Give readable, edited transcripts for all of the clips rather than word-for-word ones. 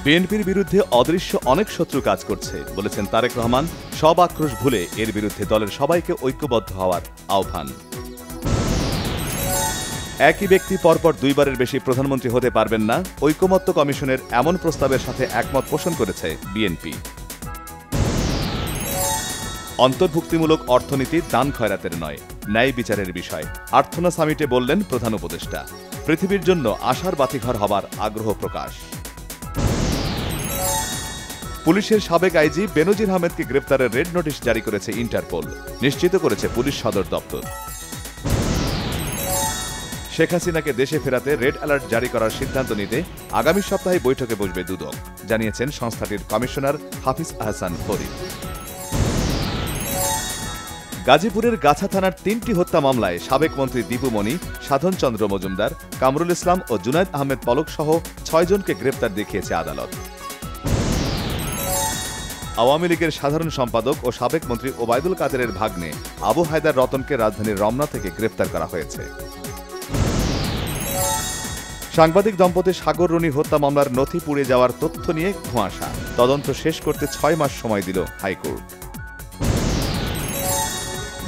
বিএনপির বিরুদ্ধে অদৃশ্য অনেক শত্রু কাজ করছে বলেছেন তারেক রহমান। সব আক্রোশ ভুলে এর বিরুদ্ধে দলের সবাইকে ঐক্যবদ্ধ হওয়ার আহ্বান। একই ব্যক্তি পরপর দুইবারের বেশি প্রধানমন্ত্রী হতে পারবেন না, ঐকমত্য কমিশনের এমন প্রস্তাবের সাথে একমত পোষণ করেছে বিএনপি। অন্তর্ভুক্তিমূলক অর্থনীতি দান খয়রাতের নয়, ন্যায় বিচারের বিষয়, আর্থনা সামিটে বললেন প্রধান উপদেষ্টা। পৃথিবীর জন্য আশার বাতিঘর হবার আগ্রহ প্রকাশ। পুলিশের সাবেক আইজি বেনজির আহমেদকে গ্রেফতারের রেড নোটিশ জারি করেছে ইন্টারপোল, নিশ্চিত করেছে পুলিশ সদর দপ্তর। শেখ হাসিনাকে দেশে ফেরাতে রেড অ্যালার্ট জারি করার সিদ্ধান্ত নিতে আগামী সপ্তাহে বৈঠকে বসবে দুদক, জানিয়েছেন সংস্থাটির কমিশনার হাফিজ আহসান ফরিদ। গাজীপুরের গাছা থানার ৩টি হত্যা মামলায় সাবেক মন্ত্রী দীপু মনি, সাধন চন্দ্র মজুমদার, কামরুল ইসলাম ও জুনায়েদ আহমেদ পলক সহ ৬ জনকে গ্রেফতার দেখিয়েছে আদালত। আওয়ামী লীগের সাধারণ সম্পাদক ও সাবেক মন্ত্রী ওবায়দুল কাদেরের ভাগ্নে আবু হায়দার রতনকে রাজধানীর রমনা থেকে গ্রেফতার করা হয়েছে। সাংবাদিক দম্পতি সাগর রুনি হত্যা মামলার নথি পুড়ে যাওয়ার তথ্য নিয়ে ধোঁয়াশা, তদন্ত শেষ করতে ৬ মাস সময় দিল হাইকোর্ট।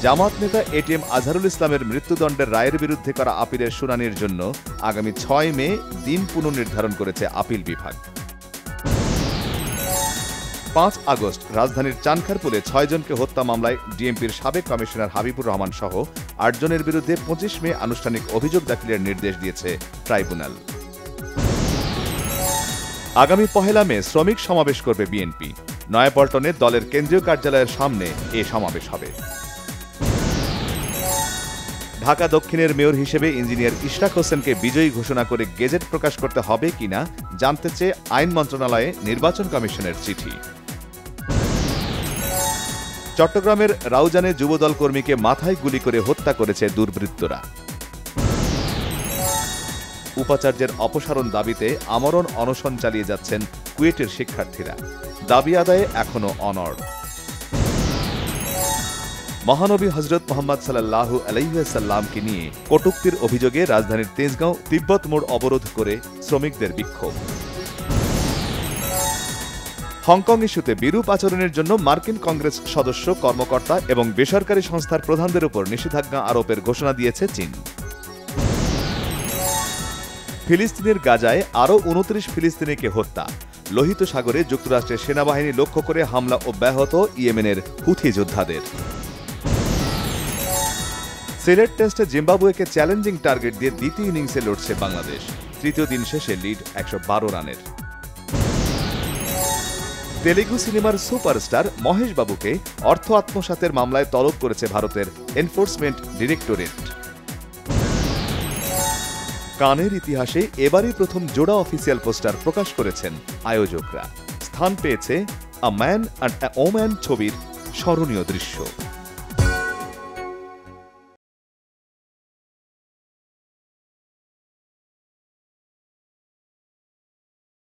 জামাত নেতা এটিএম আজহারুল ইসলামের মৃত্যুদণ্ডের রায়ের বিরুদ্ধে করা আপিলের শুনানির জন্য আগামী ৬ মে দিন পুনর্নির্ধারণ করেছে আপিল বিভাগ। ৫ আগস্ট রাজধানীর চানখারপুলে ৬ জনকে হত্যা মামলায় ডিএমপির সাবেক কমিশনার হাবিবুর রহমান সহ ৮ জনের বিরুদ্ধে ২৫ মে আনুষ্ঠানিক অভিযোগ দাখিলের নির্দেশ দিয়েছে ট্রাইব্যুনাল। আগামী ১ মে শ্রমিক সমাবেশ করবে বিএনপি। নয়াপল্টনে দলের কেন্দ্রীয় কার্যালয়ের সামনে এ সমাবেশ হবে। ঢাকা দক্ষিণের মেয়র হিসেবে ইঞ্জিনিয়ার ইশরাক হোসেনকে বিজয়ী ঘোষণা করে গেজেট প্রকাশ করতে হবে কিনা জানতে চেয়ে আইন মন্ত্রণালয়ে নির্বাচন কমিশনের চিঠি। চট্টগ্রামের রাউজানে যুবদল কর্মীকে মাথায় গুলি করে হত্যা করেছে দুর্বৃত্তরা। উপাচার্যের অপসারণ দাবিতে আমরণ অনশন চালিয়ে যাচ্ছেন কুয়েটের শিক্ষার্থীরা, দাবি আদায়ে এখনো অনড়। মহানবী হযরত মুহাম্মদ সাল্লাল্লাহু আলাইহি ওয়াসাল্লামকে নিয়ে কটূক্তির অভিযোগে রাজধানীর তেজগাঁও তিব্বত মোড় অবরোধ করে শ্রমিকদের বিক্ষোভ। হংকং ইস্যুতে বিরূপ আচরণের জন্য মার্কিন কংগ্রেস সদস্য, কর্মকর্তা এবং বেসরকারি সংস্থার প্রধানদের উপর নিষেধাজ্ঞা আরোপের ঘোষণা দিয়েছে চীন। ফিলিস্তিনের গাজায় আরও ২৯ ফিলিস্তিনিকে হত্যা, লোহিত সাগরে যুক্তরাষ্ট্রের সেনাবাহিনী লক্ষ্য করে হামলা অব্যাহত ইয়েমেনের হুথি যোদ্ধাদের। সিলেট টেস্টে জিম্বাবুয়েকে চ্যালেঞ্জিং টার্গেট দিয়ে দ্বিতীয় ইনিংসে লড়ছে বাংলাদেশ। তৃতীয় দিন শেষে লিড ১১২ রানের। তেলেগু সিনেমার সুপারস্টার মহেশ বাবুকে অর্থ আত্মসাতের মামলায় তলব করেছে ভারতের এনফোর্সমেন্ট ডিরেক্টরেট। কানের ইতিহাসে এবারই প্রথম জোড়া অফিসিয়াল পোস্টার প্রকাশ করেছেন আয়োজকরা। স্থান পেয়েছে a man and a woman ছবির স্মরণীয় দৃশ্য।